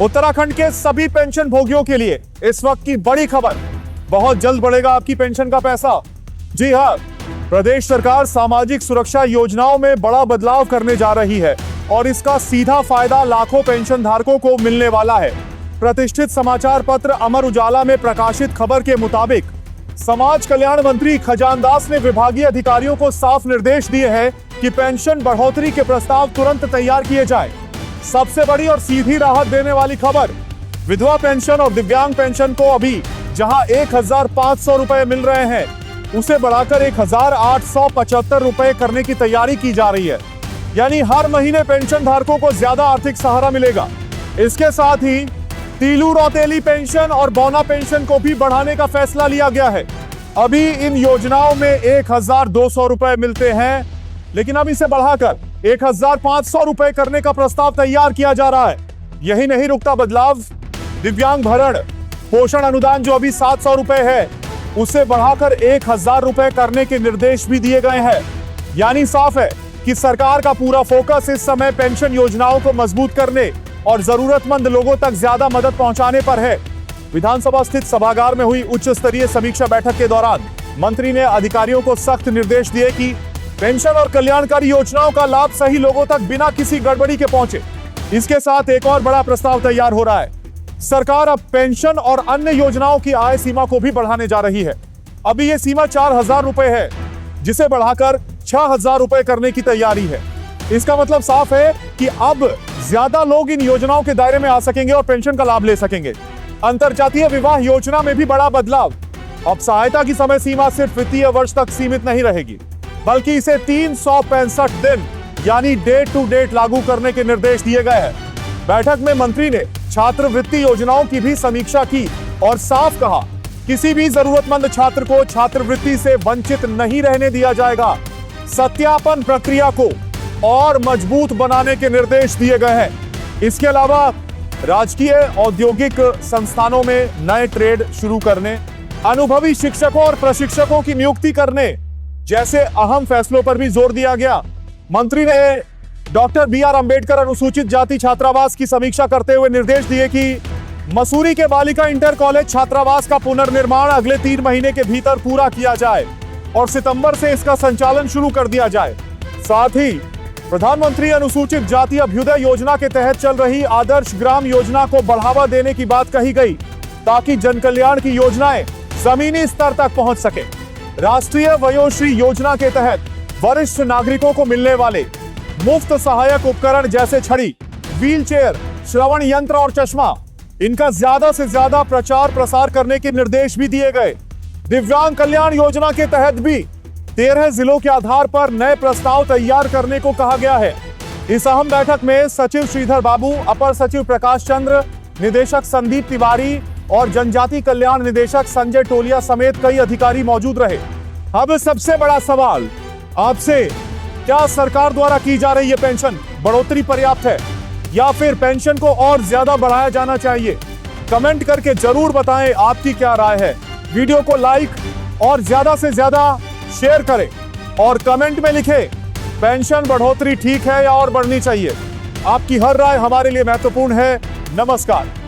उत्तराखंड के सभी पेंशन भोगियों के लिए इस वक्त की बड़ी खबर, बहुत जल्द बढ़ेगा आपकी पेंशन का पैसा। जी हां, प्रदेश सरकार सामाजिक सुरक्षा योजनाओं में बड़ा बदलाव करने जा रही है और इसका सीधा फायदा लाखों पेंशन धारकों को मिलने वाला है। प्रतिष्ठित समाचार पत्र अमर उजाला में प्रकाशित खबर के मुताबिक समाज कल्याण मंत्री खजानदास ने विभागीय अधिकारियों को साफ निर्देश दिए हैं कि पेंशन बढ़ोतरी के प्रस्ताव तुरंत तैयार किए जाए। सबसे बड़ी और सीधी राहत देने वाली खबर, विधवा पेंशन और दिव्यांग पेंशन को अभी जहां 1,500 रुपए मिल रहे हैं, उसे बढ़ाकर 1,875 रुपए करने की तैयारी की जा रही है। यानी हर महीने पेंशन धारकों को ज्यादा आर्थिक सहारा मिलेगा। इसके साथ ही तीलू रौतेली पेंशन और बौना पेंशन को भी बढ़ाने का फैसला लिया गया है। अभी इन योजनाओं में 1,200 रुपए मिलते हैं, लेकिन अब इसे बढ़ाकर 1,500 रुपए करने का प्रस्ताव तैयार किया जा रहा है। यही नहीं रुकता बदलाव, दिव्यांग भरण पोषण अनुदान जो अभी 700 रुपए है, उसे बढ़ाकर 1,000 रुपए करने के निर्देश भी दिए गए हैं। यानी साफ है कि सरकार का पूरा फोकस इस समय पेंशन योजनाओं को मजबूत करने और जरूरतमंद लोगों तक ज्यादा मदद पहुंचाने पर है। विधानसभा स्थित सभागार में हुई उच्च स्तरीय समीक्षा बैठक के दौरान मंत्री ने अधिकारियों को सख्त निर्देश दिए कि पेंशन और कल्याणकारी योजनाओं का लाभ सही लोगों तक बिना किसी गड़बड़ी के पहुंचे। इसके साथ एक और बड़ा प्रस्ताव तैयार हो रहा है। सरकार अब पेंशन और अन्य योजनाओं की आय सीमा को भी बढ़ाने जा रही है। अभी यह सीमा 4,000 रुपए है, जिसे बढ़ाकर 6,000 रुपए करने की तैयारी है। इसका मतलब साफ है कि अब ज्यादा लोग इन योजनाओं के दायरे में आ सकेंगे और पेंशन का लाभ ले सकेंगे। अंतरजातीय विवाह योजना में भी बड़ा बदलाव। अब सहायता की समय सीमा सिर्फ वित्तीय वर्ष तक सीमित नहीं रहेगी, बल्कि इसे 365 दिन यानी डेट टू डेट लागू करने के निर्देश दिए गए हैं। बैठक में मंत्री ने छात्रवृत्ति योजनाओं की भी समीक्षा की और साफ कहा, किसी भी जरूरतमंद छात्र को छात्रवृत्ति से वंचित नहीं रहने दिया जाएगा। सत्यापन प्रक्रिया को और मजबूत बनाने के निर्देश दिए गए हैं। इसके अलावा राजकीय औद्योगिक संस्थानों में नए ट्रेड शुरू करने, अनुभवी शिक्षकों और प्रशिक्षकों की नियुक्ति करने जैसे अहम फैसलों पर भी जोर दिया गया। मंत्री ने डॉक्टर BR अंबेडकर अनुसूचित जाति छात्रावास की समीक्षा करते हुए निर्देश दिए कि मसूरी के बालिका इंटर कॉलेज छात्रावास का पुनर्निर्माण अगले 3 महीने के भीतर पूरा किया जाए और सितंबर से इसका संचालन शुरू कर दिया जाए। साथ ही प्रधानमंत्री अनुसूचित जाति अभ्युदय योजना के तहत चल रही आदर्श ग्राम योजना को बढ़ावा देने की बात कही गई, ताकि जन कल्याण की योजनाएं जमीनी स्तर तक पहुंच सके। राष्ट्रीय वयोश्री योजना के तहत वरिष्ठ नागरिकों को मिलने वाले मुफ्त सहायक उपकरण जैसे छड़ी, व्हीलचेयर, श्रवण यंत्र और चश्मा, इनका ज्यादा से ज्यादा प्रचार प्रसार करने के निर्देश भी दिए गए। दिव्यांग कल्याण योजना के तहत भी 13 जिलों के आधार पर नए प्रस्ताव तैयार करने को कहा गया है। इस अहम बैठक में सचिव श्रीधर बाबू, अपर सचिव प्रकाश चंद्र, निदेशक संदीप तिवारी और जनजाति कल्याण निदेशक संजय टोलिया समेत कई अधिकारी मौजूद रहे। अब सबसे बड़ा सवाल आपसे, क्या सरकार द्वारा की जा रही है पेंशन बढ़ोतरी पर्याप्त है या फिर पेंशन को और ज्यादा बढ़ाया जाना चाहिए? कमेंट करके जरूर बताएं आपकी क्या राय है। वीडियो को लाइक और ज्यादा से ज्यादा शेयर करें और कमेंट में लिखें, पेंशन बढ़ोतरी ठीक है या और बढ़नी चाहिए। आपकी हर राय हमारे लिए महत्वपूर्ण है। नमस्कार।